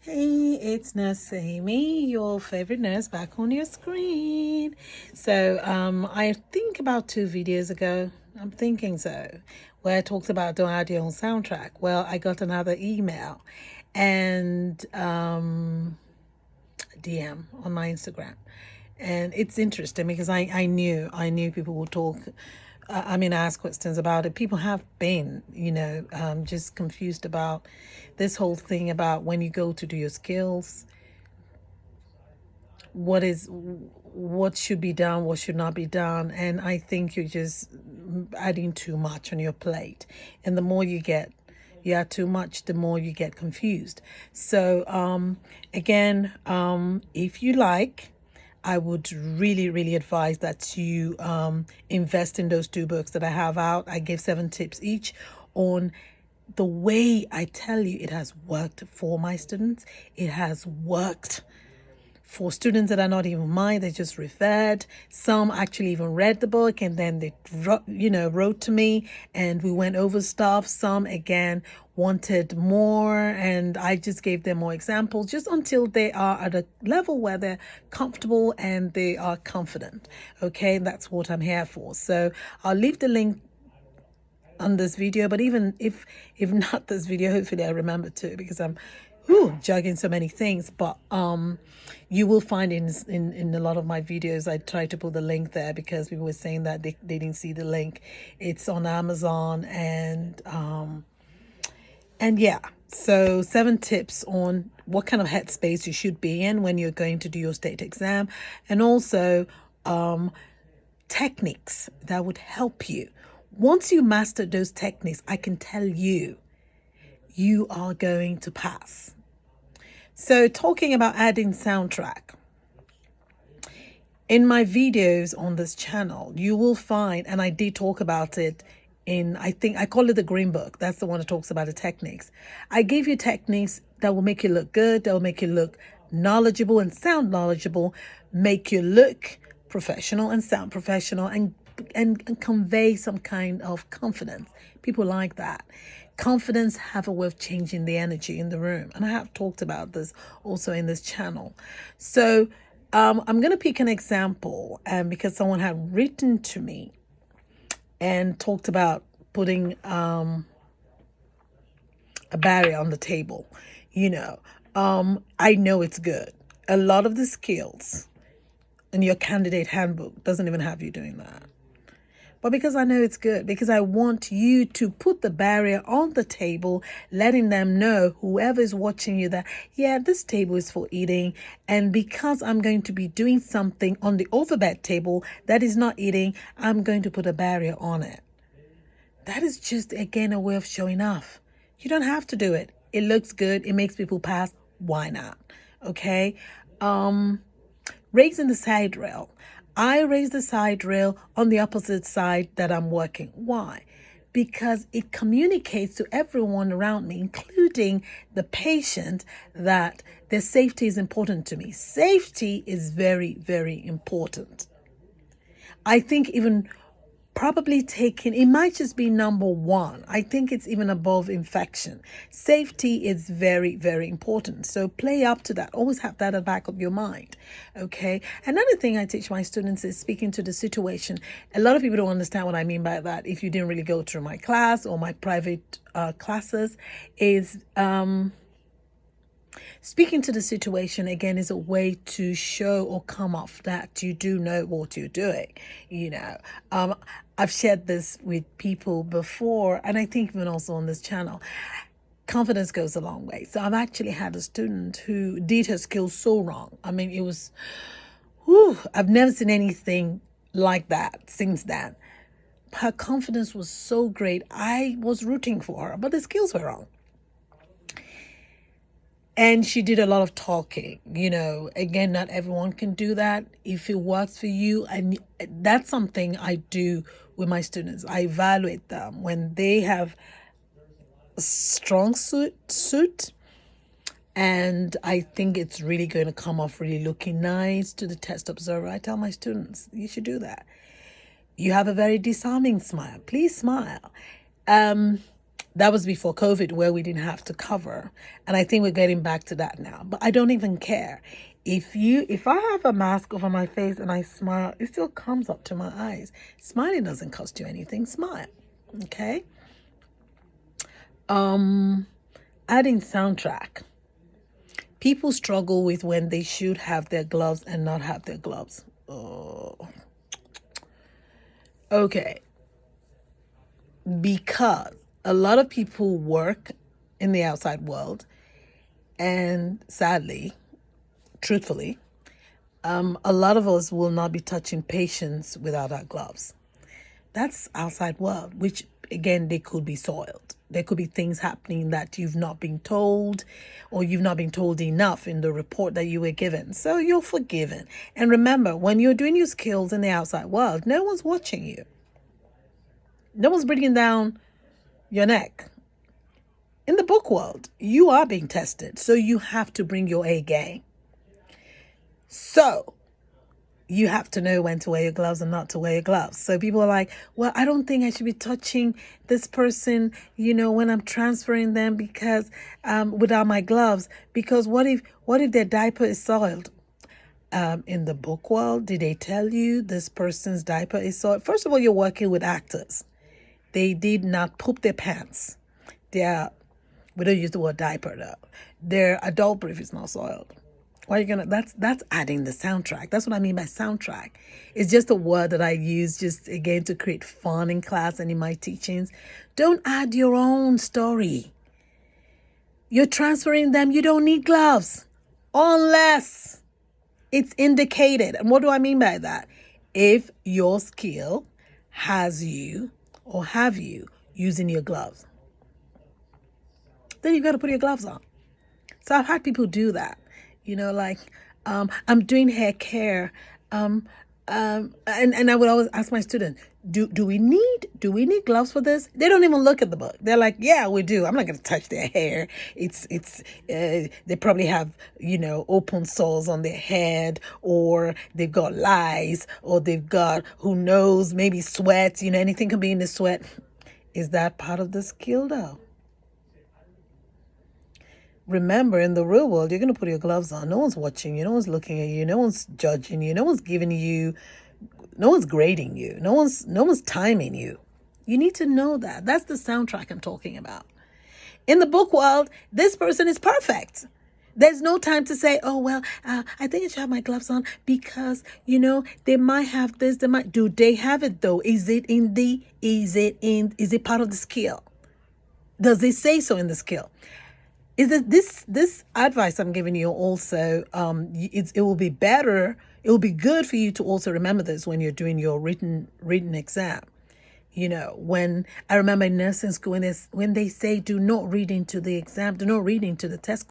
Hey, it's Nurse Amy, your favorite nurse, back on your screen. I think about 2 videos ago, I'm thinking so, where I talked about don't add your own soundtrack. Well, I got another email and DM on my Instagram. And it's interesting because I knew people would talk, ask questions about it. People have been, just confused about this whole thing about when you go to do your skills, what should be done, what should not be done. And I think you're just adding too much on your plate. And the more you add too much, the more you get confused. So if you like, I would really, really advise that you invest in those 2 books that I have out. I gave 7 tips each on the way I tell you it has worked for my students. It has worked for students that are not even mine. They just referred. Some actually even read the book and then they wrote to me and we went over stuff. Some again wanted more and I just gave them more examples just until they are at a level where they're comfortable and they are confident. Okay, that's what I'm here for. So I'll leave the link on this video, but even if not this video, hopefully I remember to, because I'm juggling so many things. But you will find in a lot of my videos I try to put the link there because people were saying that they didn't see the link. It's on Amazon and yeah, so 7 tips on what kind of headspace you should be in when you're going to do your state exam, and also techniques that would help you. Once you master those techniques, I can tell you, you are going to pass. So talking about adding soundtrack, in my videos on this channel, you will find, and I did talk about it in, I think I call it the Green Book. That's the one that talks about the techniques. I give you techniques that will make you look good, that will make you look knowledgeable and sound knowledgeable, make you look professional and sound professional, and convey some kind of confidence. People like that. Confidence have a way of changing the energy in the room. And I have talked about this also in this channel. So I'm going to pick an example because someone had written to me and talked about putting a barrier on the table. I know it's good. A lot of the skills in your candidate handbook doesn't even have you doing that. But because I know it's good, because I want you to put the barrier on the table, letting them know, whoever is watching you, that, yeah, this table is for eating. And because I'm going to be doing something on the overbed table that is not eating, I'm going to put a barrier on it. That is just, again, a way of showing off. You don't have to do it. It looks good. It makes people pass. Why not? Okay. Raising the side rail. I raise the side rail on the opposite side that I'm working. Why? Because it communicates to everyone around me, including the patient, that their safety is important to me. Safety is very, very important. I think even probably it might just be number 1. I think it's even above infection. Safety is very, very important. So play up to that. Always have that at the back of your mind. Okay. Another thing I teach my students is speaking to the situation. A lot of people don't understand what I mean by that. If you didn't really go through my class or my private classes, is speaking to the situation, again, is a way to show or come off that you do know what you're doing. I've shared this with people before, and I think even also on this channel. Confidence goes a long way. So I've actually had a student who did her skills so wrong. I mean, it was, I've never seen anything like that since then. Her confidence was so great. I was rooting for her, but the skills were wrong. And she did a lot of talking. Again, not everyone can do that. If it works for you, and that's something I do with my students. I evaluate them when they have a strong suit, and I think it's really going to come off really looking nice to the test observer. I tell my students, you should do that. You have a very disarming smile. Please smile. That was before COVID, where we didn't have to cover. And I think we're getting back to that now. But I don't even care. If I have a mask over my face and I smile, it still comes up to my eyes. Smiling doesn't cost you anything. Smile. Okay? Adding soundtrack. People struggle with when they should have their gloves and not have their gloves. Oh. Okay. Because a lot of people work in the outside world, and sadly, truthfully, a lot of us will not be touching patients without our gloves. That's outside world, which again, they could be soiled. There could be things happening that you've not been told, or you've not been told enough in the report that you were given. So you're forgiven. And remember, when you're doing your skills in the outside world, no one's watching you. No one's breathing down your neck. In the book world, you are being tested. So you have to bring your A game. So you have to know when to wear your gloves and not to wear your gloves. So people are like, well, I don't think I should be touching this person, when I'm transferring them because without my gloves, because what if their diaper is soiled? In the book world, did they tell you this person's diaper is soiled? First of all, you're working with actors. They did not poop their pants. We don't use the word diaper though. Their adult brief is not soiled. Why are you gonna? That's adding the soundtrack. That's what I mean by soundtrack. It's just a word that I use just again to create fun in class and in my teachings. Don't add your own story. You're transferring them. You don't need gloves unless it's indicated. And what do I mean by that? If your skill has you or have you using your gloves, then you've got to put your gloves on. So I've had people do that. I'm doing hair care. And I would always ask my students, do we need gloves for this? They don't even look at the book. They're like, yeah, we do. I'm not going to touch their hair. They probably have, open sores on their head, or they've got lice, or they've got, who knows, maybe sweat, anything can be in the sweat. Is that part of the skill though? Remember, in the real world, you're going to put your gloves on. No one's watching you. No one's looking at you. No one's judging you. No one's giving you, no one's grading you. No one's timing you. You need to know that. That's the soundtrack I'm talking about. In the book world, this person is perfect. There's no time to say, oh, well, I think I should have my gloves on because, they might have this. Do they have it though? Is it part of the skill? Does it say so in the skill? Is that this advice I'm giving you also, it will be better, it will be good for you to also remember this when you're doing your written exam. When I remember in nursing school, when they say do not read into the exam, do not read into the test